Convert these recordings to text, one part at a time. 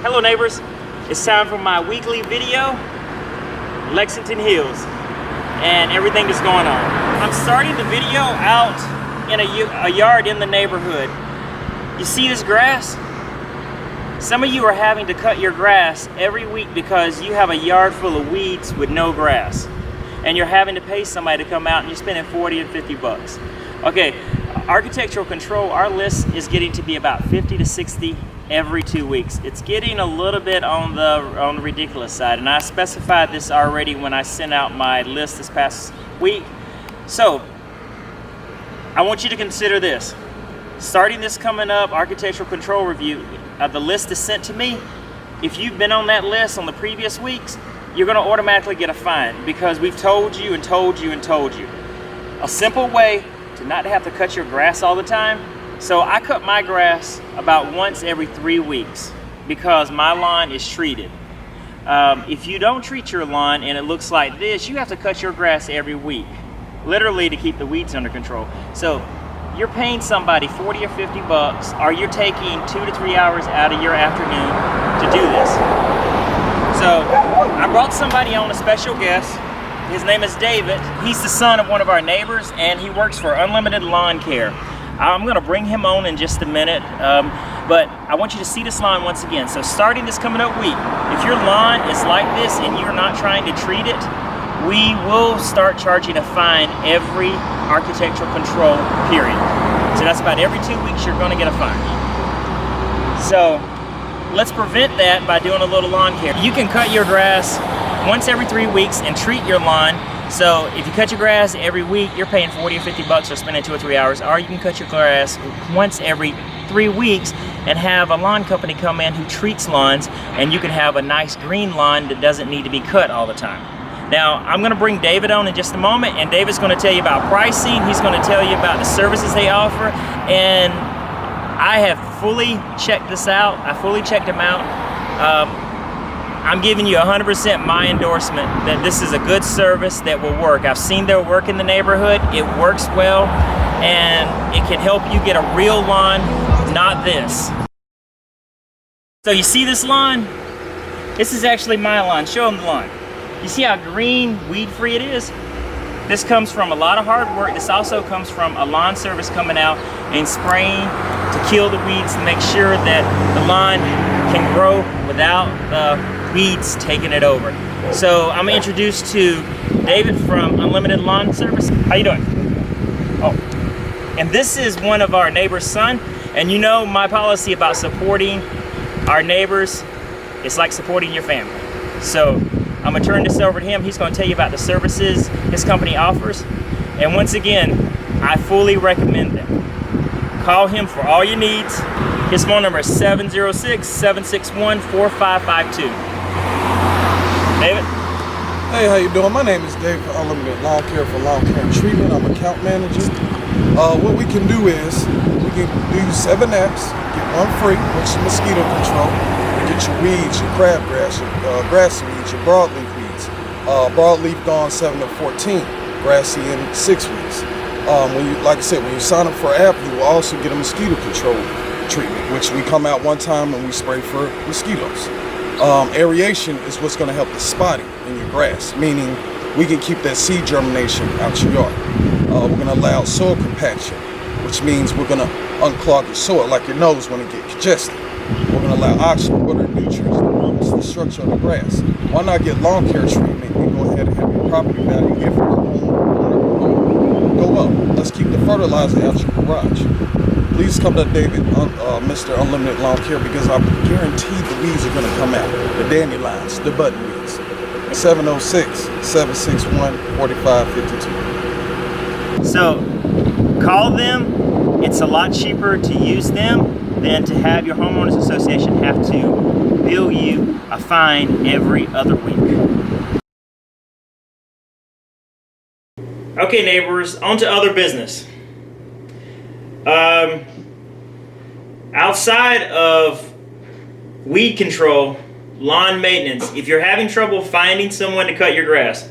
Hello neighbors, it's time for my weekly video, Lexington Hills, and everything that's going on. I'm starting the video out in a yard in the neighborhood. You see this grass? Some of you are having to cut your grass every week because you have a yard full of weeds with no grass. And you're having to pay somebody to come out and you're spending 40 and 50 bucks. Okay, architectural control, our list is getting to be about 50 to 60 every 2 weeks. It's getting a little bit on the ridiculous side, and I specified this already when I sent out my list this past week. So I want you to consider this. Starting this coming up architectural control review, the list is sent to me. If you've been on that list on the previous weeks, you're going to automatically get a fine because we've told you and told you and told you. A simple way to not have to cut your grass all the time. So I cut my grass about once every 3 weeks because my lawn is treated. If you don't treat your lawn and it looks like this, you have to cut your grass every week, literally to keep the weeds under control. So you're paying somebody 40 or 50 bucks, or you're taking 2 to 3 hours out of your afternoon to do this. So I brought somebody on, a special guest. His name is David. He's the son of one of our neighbors and he works for Unlimited Lawn Care. I'm gonna bring him on in just a minute, but I want you to see this lawn once again. So starting this coming up week, if your lawn is like this and you're not trying to treat it, we will start charging a fine every architectural control period. So that's about every 2 weeks you're gonna get a fine. So let's prevent that by doing a little lawn care. You can cut your grass once every 3 weeks and treat your lawn. So if you cut your grass every week, you're paying 40 or 50 bucks for spending 2 or 3 hours, or you can cut your grass once every 3 weeks and have a lawn company come in who treats lawns, and you can have a nice green lawn that doesn't need to be cut all the time. Now, I'm gonna bring David on in just a moment, and David's gonna tell you about pricing. He's gonna tell you about the services they offer, and I have fully checked this out. I fully checked them out. I'm giving you 100% my endorsement that this is a good service that will work. I've seen their work in the neighborhood. It works well, and it can help you get a real lawn, not this. So you see this lawn? This is actually my lawn. Show them the lawn. You see how green, weed-free it is? This comes from a lot of hard work. This also comes from a lawn service coming out and spraying to kill the weeds, to make sure that the lawn can grow without the weeds taking it over. So I'm introduced to David from Unlimited Lawn Service. How you doing? Oh, and this is one of our neighbor's son. And you know my policy about supporting our neighbors, it's like supporting your family. So I'm gonna turn this over to him. He's gonna tell you about the services his company offers. And once again, I fully recommend them. Call him for all your needs. His phone number is 706-761-4552. David? Hey, how you doing? My name is Dave for Unlimited Lawn Care for Lawn Care and Treatment. I'm account manager. What we can do is, we can do 7 apps, get 1 free, which is mosquito control. Get your weeds, your crabgrass, your grassy weeds, your broadleaf weeds. Broadleaf gone 7 to 14, grassy in 6 weeks. When you, like I said, when you sign up for an app, you will also get a mosquito control treatment, which we come out 1 time and we spray for mosquitoes. Aeration is what's going to help the spotting in your grass, meaning we can keep that seed germination out your yard. We're going to allow soil compaction, which means we're going to unclog your soil, like your nose when it gets congested. We're going to allow oxygen, water, and nutrients to boost the structure of the grass. Why not get lawn care treatment and go ahead and have your property value, if you're a homeowner, go up. Let's keep the fertilizer out your garage. Please come to David, Mr. Unlimited Lawn Care, because I guarantee the weeds are going to come out. The dandelions, the button weeds. 706-761-4552. So call them. It's a lot cheaper to use them than to have your homeowners association have to bill you a fine every other week. Okay neighbors, on to other business. Outside of weed control, lawn maintenance, if you're having trouble finding someone to cut your grass,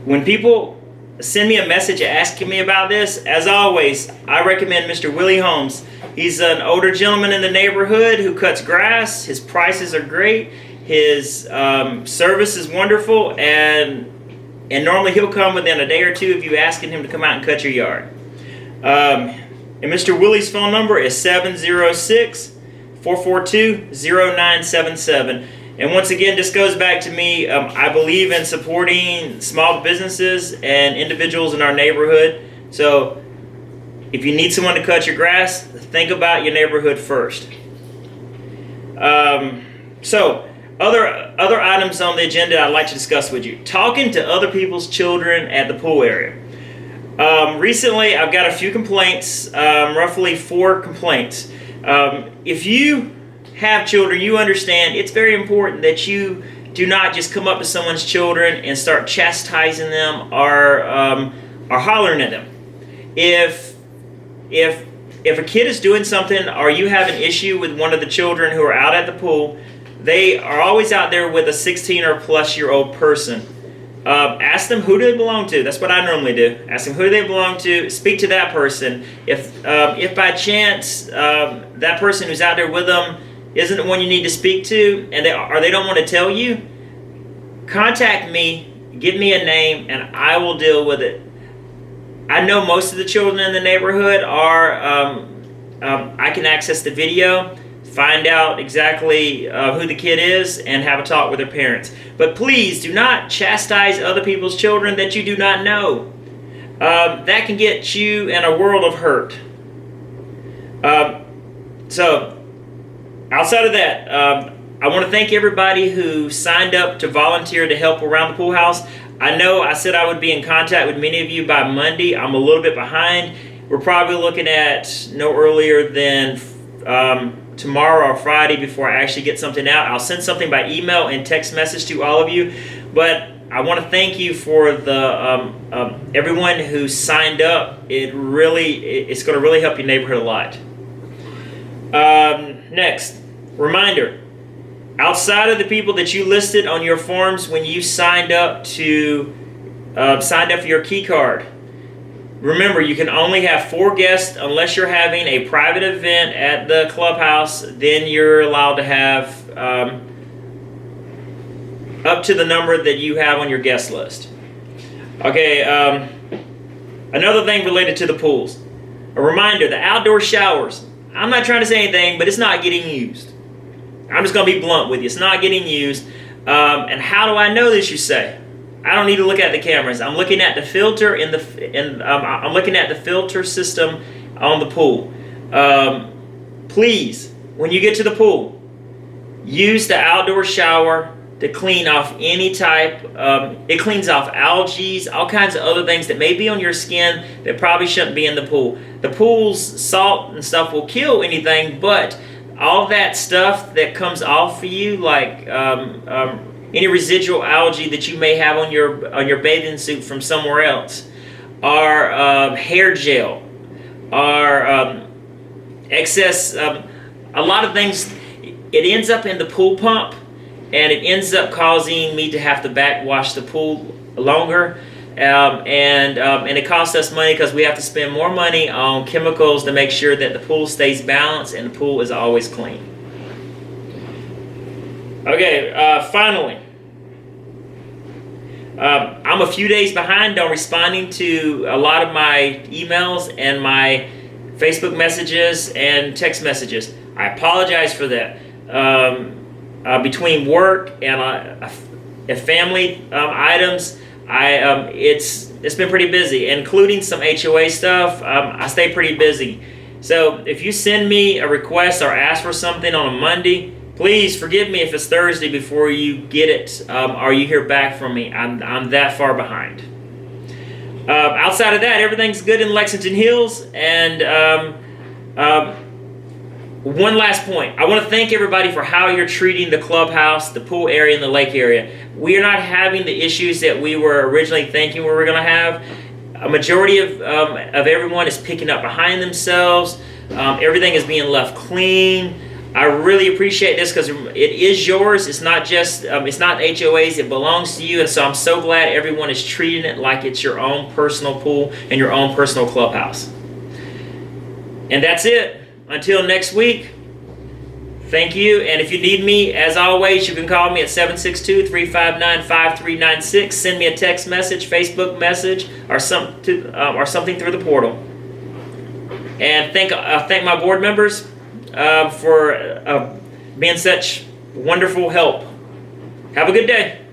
when people send me a message asking me about this, as always, I recommend Mr. Willie Holmes. He's an older gentleman in the neighborhood who cuts grass. His prices are great. His service is wonderful, and normally he'll come within a day or two of you asking him to come out and cut your yard. And Mr. Willie's phone number is 706-442-0977. And once again, this goes back to me. I believe in supporting small businesses and individuals in our neighborhood. So if you need someone to cut your grass, think about your neighborhood first. So other items on the agenda I'd like to discuss with you. Talking to other people's children at the pool area. Recently, I've got a few complaints, roughly 4 complaints. If you have children, you understand it's very important that you do not just come up to someone's children and start chastising them or hollering at them. If a kid is doing something or you have an issue with one of the children who are out at the pool, they are always out there with a 16 or plus year old person. Ask them who do they belong to. That's what I normally do. Ask them who do they belong to. Speak to that person. If by chance that person who's out there with them isn't the one you need to speak to, and they don't want to tell you, contact me. Give me a name, and I will deal with it. I know most of the children in the neighborhood are. I can access the video, find out exactly who the kid is, and have a talk with their parents. But please do not chastise other people's children that you do not know. That can get you in a world of hurt. So, outside of that, I want to thank everybody who signed up to volunteer to help around the pool house. I know I said I would be in contact with many of you by Monday. I'm a little bit behind. We're probably looking at no earlier than tomorrow or Friday before I actually get something out. I'll send something by email and text message to all of you. But I want to thank you for the everyone who signed up. It's going to really help your neighborhood a lot. Next, reminder. Outside of the people that you listed on your forms when you signed up for your key card, remember, you can only have 4 guests unless you're having a private event at the clubhouse. Then you're allowed to have up to the number that you have on your guest list. Okay, another thing related to the pools. A reminder, the outdoor showers. I'm not trying to say anything, but it's not getting used. I'm just going to be blunt with you. It's not getting used. And how do I know this, you say? I don't need to look at the cameras. I'm looking at the filter I'm looking at the filter system on the pool. Please, when you get to the pool, use the outdoor shower to clean off any type. It cleans off algae, all kinds of other things that may be on your skin that probably shouldn't be in the pool. The pool's salt and stuff will kill anything, but all that stuff that comes off for you, like any residual algae that you may have on your bathing suit from somewhere else, or hair gel, or excess, a lot of things, it ends up in the pool pump, and it ends up causing me to have to backwash the pool longer, and it costs us money because we have to spend more money on chemicals to make sure that the pool stays balanced and the pool is always clean. Okay, finally, I'm a few days behind on responding to a lot of my emails and my Facebook messages and text messages. I apologize for that. Between work and family items, it's been pretty busy, including some HOA stuff. I stay pretty busy. So if you send me a request or ask for something on a Monday, please forgive me if it's Thursday before you get it or you hear back from me. I'm that far behind. Outside of that, everything's good in Lexington Hills. And one last point. I want to thank everybody for how you're treating the clubhouse, the pool area, and the lake area. We are not having the issues that we were originally thinking we were going to have. A majority of everyone is picking up behind themselves. Everything is being left clean. I really appreciate this because it is yours. It's not just, it's not HOA's, it belongs to you. And so I'm so glad everyone is treating it like it's your own personal pool and your own personal clubhouse. And that's it. until next week, thank you. And if you need me, as always, you can call me at 762-359-5396. Send me a text message, Facebook message, or something through the portal. And thank my board members for being such wonderful help. Have a good day.